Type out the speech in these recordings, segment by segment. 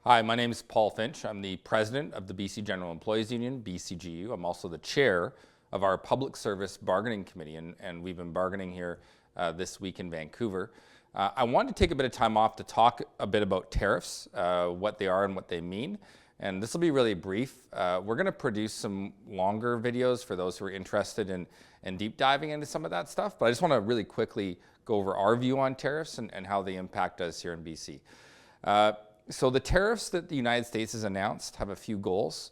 Hi, my name is Paul Finch. I'm the president of the BC General Employees Union, BCGU. I'm also the chair of our Public Service Bargaining Committee, and we've been bargaining here this week in Vancouver. I wanted to take a bit of time off to talk a bit about tariffs, what they are and what they mean. And this will be really brief. We're going to produce some longer videos for those who are interested in deep diving into some of that stuff. But I just want to really quickly go over our view on tariffs and how they impact us here in BC. So the tariffs that the United States has announced have a few goals.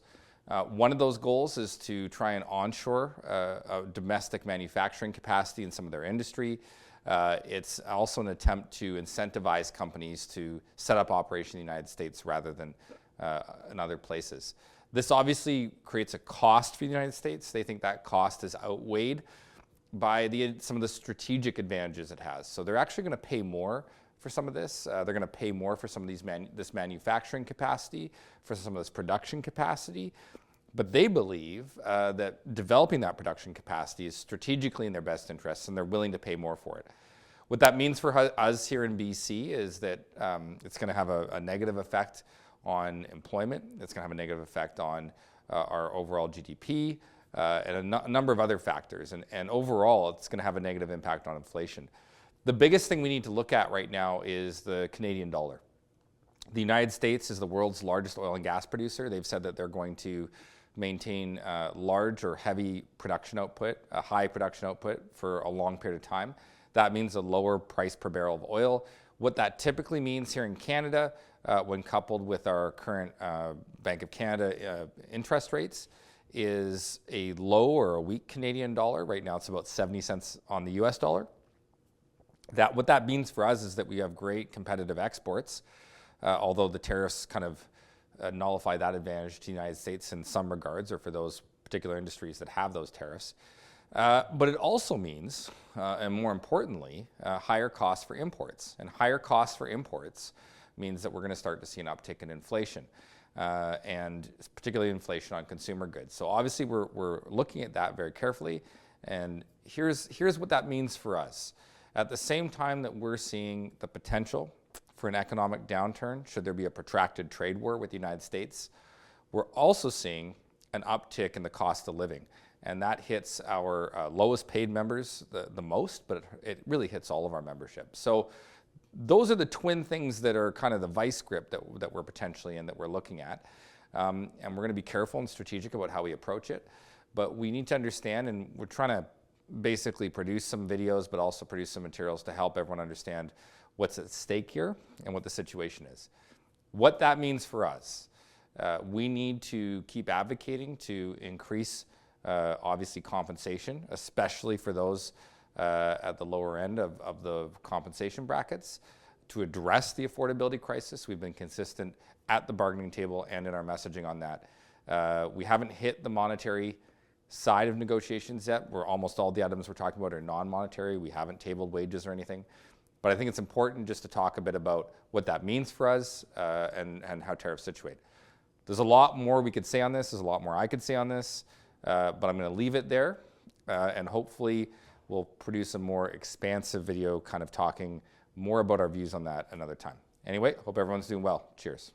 One of those goals is to try and onshore domestic manufacturing capacity in some of their industry. It's also an attempt to incentivize companies to set up operation in the United States rather than in other places. This obviously creates a cost for the United States. They think that cost is outweighed by some of the strategic advantages it has. So they're actually going to pay more for some of this. They're going to pay more for some of this manufacturing capacity, for some of this production capacity. But they believe that developing that production capacity is strategically in their best interests, and they're willing to pay more for it. What that means for us here in BC is that it's going to have a negative effect on employment. It's going to have a negative effect on our overall GDP and a number of other factors. And overall, it's going to have a negative impact on inflation. The biggest thing we need to look at right now is the Canadian dollar. The United States is the world's largest oil and gas producer. They've said that they're going to maintain large or heavy production output, a high production output for a long period of time. That means a lower price per barrel of oil. What that typically means here in Canada, when coupled with our current Bank of Canada interest rates, is a low or a weak Canadian dollar. Right now it's about 70 cents on the US dollar. What that means for us is that we have great competitive exports, although the tariffs kind of nullify that advantage to the United States in some regards, or for those particular industries that have those tariffs. But it also means, and more importantly, higher costs for imports. And higher costs for imports means that we're going to start to see an uptick in inflation, and particularly inflation on consumer goods. So obviously we're looking at that very carefully, and here's what that means for us. At the same time that we're seeing the potential for an economic downturn, should there be a protracted trade war with the United States, we're also seeing an uptick in the cost of living. And that hits our lowest paid members the most, but it really hits all of our membership. So those are the twin things that are kind of the vice grip that we're potentially in, that we're looking at. And we're going to be careful and strategic about how we approach it. But we need to understand, and we're trying to basically produce some videos, but also produce some materials to help everyone understand what's at stake here and what the situation is. What that means for us, we need to keep advocating to increase, obviously, compensation, especially for those at the lower end of the compensation brackets, to address the affordability crisis. We've been consistent at the bargaining table and in our messaging on that. We haven't hit the monetary side of negotiations yet, where almost all the items we're talking about are non-monetary. We haven't tabled wages or anything. But I think it's important just to talk a bit about what that means for us and how tariffs situate. There's a lot more we could say on this. There's a lot more I could say on this. But I'm going to leave it there. And hopefully we'll produce a more expansive video kind of talking more about our views on that another time. Anyway, hope everyone's doing well. Cheers.